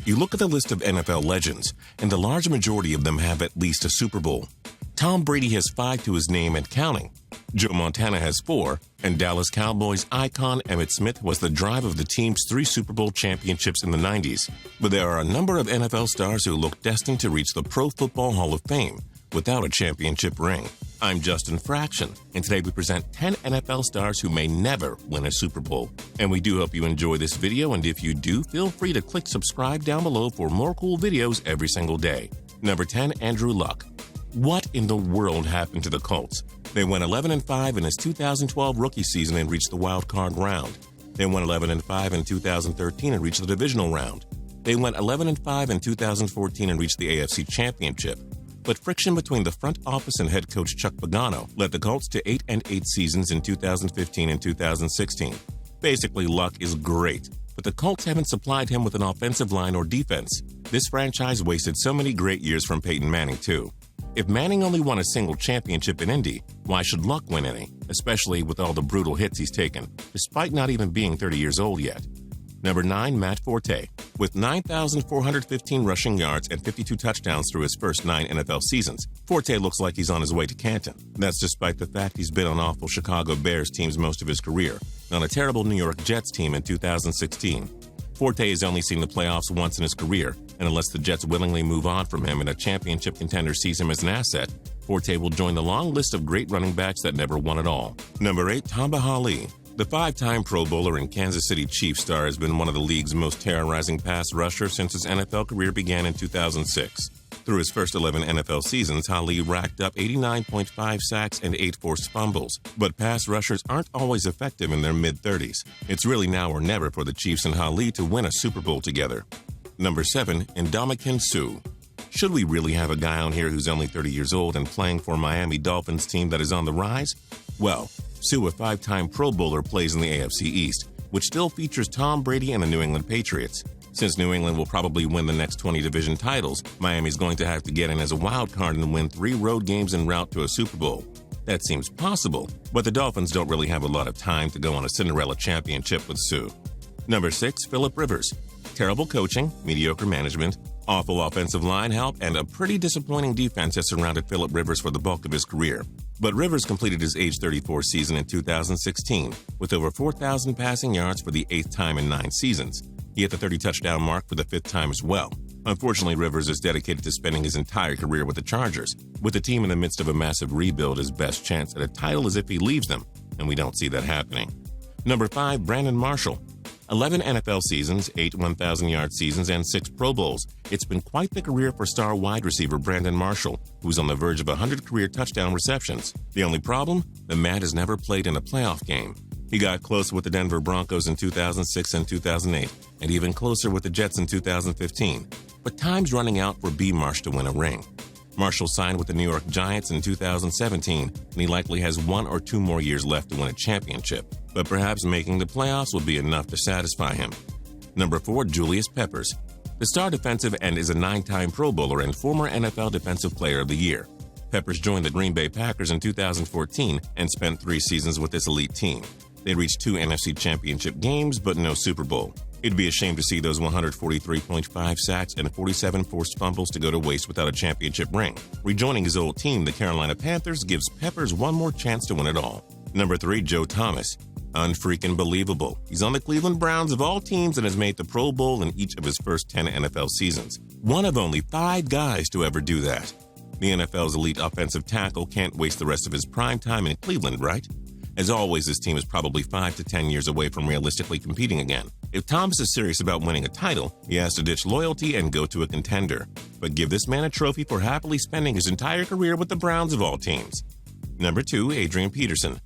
You look at the list of NFL legends, and the large majority of them have at least a Super Bowl. Tom Brady has 5 to his name and counting. Joe Montana has 4, and Dallas Cowboys icon Emmitt Smith was the drive of the team's 3 Super Bowl championships in the 90s. But there are a number of NFL stars who look destined to reach the Pro Football Hall of Fame without a championship ring. I'm Justin Fraction, and today we present 10 NFL stars who may never win a Super Bowl. And we do hope you enjoy this video, and if you do, feel free to click subscribe down below for more cool videos every single day. Number 10, Andrew Luck. What in the world happened to the Colts? They went 11-5 in his 2012 rookie season and reached the wild card round. They went 11-5 in 2013 and reached the divisional round. They went 11-5 in 2014 and reached the AFC Championship. But friction between the front office and head coach Chuck Pagano led the Colts to 8-8 seasons in 2015 and 2016. Basically, Luck is great, but the Colts haven't supplied him with an offensive line or defense. This franchise wasted so many great years from Peyton Manning, too. If Manning only won a single championship in Indy, why should Luck win any, especially with all the brutal hits he's taken, despite not even being 30 years old yet? Number 9, Matt Forte. With 9,415 rushing yards and 52 touchdowns through his first 9 NFL seasons, Forte looks like he's on his way to Canton. That's despite the fact he's been on awful Chicago Bears teams most of his career, and on a terrible New York Jets team in 2016. Forte has only seen the playoffs once in his career, and unless the Jets willingly move on from him and a championship contender sees him as an asset, Forte will join the long list of great running backs that never won at all. Number 8, Tamba Hali. The 5-time Pro Bowler and Kansas City Chiefs star has been one of the league's most terrorizing pass rushers since his NFL career began in 2006. Through his first 11 NFL seasons, Hali racked up 89.5 sacks and 8 forced fumbles. But pass rushers aren't always effective in their mid-30s. It's really now or never for the Chiefs and Hali to win a Super Bowl together. Number 7, NDAMUKONG Suh. Should we really have a guy on here who's only 30 years old and playing for a Miami Dolphins team that is on the rise? Well, Suh, a 5-time Pro Bowler, plays in the AFC East, which still features Tom Brady and the New England Patriots. Since New England will probably win the next 20 division titles, Miami's going to have to get in as a wild card and win 3 road games en route to a Super Bowl. That seems possible, but the Dolphins don't really have a lot of time to go on a Cinderella championship with Suh. Number 6, Philip Rivers. Terrible coaching, mediocre management, awful offensive line help, and a pretty disappointing defense has surrounded Philip Rivers for the bulk of his career. But Rivers completed his age 34 season in 2016 with over 4,000 passing yards for the 8th time in 9 seasons. He hit the 30-touchdown mark for the 5th time as well. Unfortunately, Rivers is dedicated to spending his entire career with the Chargers. With the team in the midst of a massive rebuild, his best chance at a title is if he leaves them, and we don't see that happening. Number 5, Brandon Marshall. 11 NFL seasons, 8 1,000-yard seasons, and 6 Pro Bowls. It's been quite the career for star wide receiver Brandon Marshall, who's on the verge of 100 career touchdown receptions. The only problem? The man has never played in a playoff game. He got close with the Denver Broncos in 2006 and 2008, and even closer with the Jets in 2015. But time's running out for B-Marsh to win a ring. Marshall signed with the New York Giants in 2017, and he likely has 1 or 2 more years left to win a championship. But perhaps making the playoffs will be enough to satisfy him. Number 4, Julius Peppers. The star defensive end is a 9-time Pro Bowler and former NFL Defensive Player of the Year. Peppers joined the Green Bay Packers in 2014 and spent 3 seasons with this elite team. They reached 2 NFC Championship games, but no Super Bowl. It'd be a shame to see those 143.5 sacks and 47 forced fumbles to go to waste without a championship ring. Rejoining his old team, the Carolina Panthers, gives Peppers one more chance to win it all. Number 3, Joe Thomas. Unfreaking believable. He's on the Cleveland Browns of all teams and has made the Pro Bowl in each of his first 10 NFL seasons. One of only 5 guys to ever do that. The NFL's elite offensive tackle can't waste the rest of his prime time in Cleveland, right? As always, this team is probably 5 to 10 years away from realistically competing again. If Thomas is serious about winning a title, he has to ditch loyalty and go to a contender. But give this man a trophy for happily spending his entire career with the Browns of all teams. Number 2, Adrian Peterson.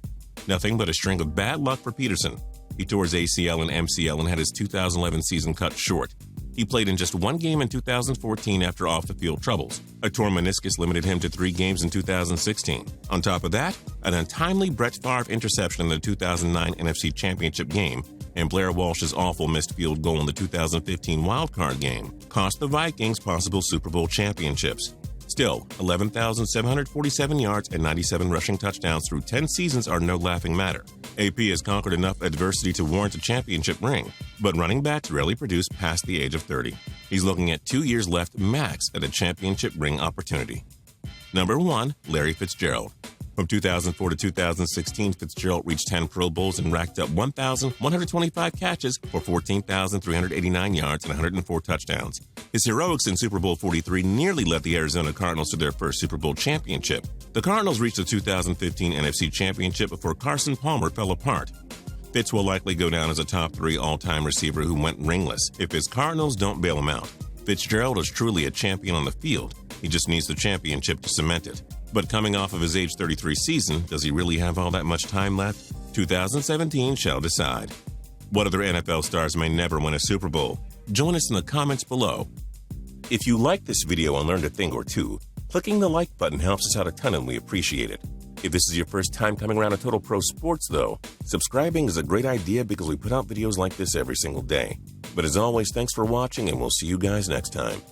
Nothing but a string of bad luck for Peterson. He tore his ACL and MCL and had his 2011 season cut short. He played in just 1 game in 2014 after off-the-field troubles. A torn meniscus limited him to 3 games in 2016. On top of that, an untimely Brett Favre interception in the 2009 NFC Championship game and Blair Walsh's awful missed field goal in the 2015 wildcard game cost the Vikings possible Super Bowl championships. Still, 11,747 yards and 97 rushing touchdowns through 10 seasons are no laughing matter. AP has conquered enough adversity to warrant a championship ring, but running backs rarely produce past the age of 30. He's looking at 2 years left max at a championship ring opportunity. Number 1, Larry Fitzgerald. From 2004 to 2016, Fitzgerald reached 10 Pro Bowls and racked up 1,125 catches for 14,389 yards and 104 touchdowns. His heroics in Super Bowl 43 nearly led the Arizona Cardinals to their first Super Bowl championship. The Cardinals reached the 2015 NFC Championship before Carson Palmer fell apart. Fitz will likely go down as a top 3 all-time receiver who went ringless if his Cardinals don't bail him out. Fitzgerald is truly a champion on the field. He just needs the championship to cement it. But coming off of his age 33 season, does he really have all that much time left? 2017 shall decide. What other NFL stars may never win a Super Bowl? Join us in the comments below. If you like this video and learned a thing or two, clicking the like button helps us out a ton and we appreciate it. If this is your first time coming around to Total Pro Sports though, subscribing is a great idea because we put out videos like this every single day. But as always, thanks for watching and we'll see you guys next time.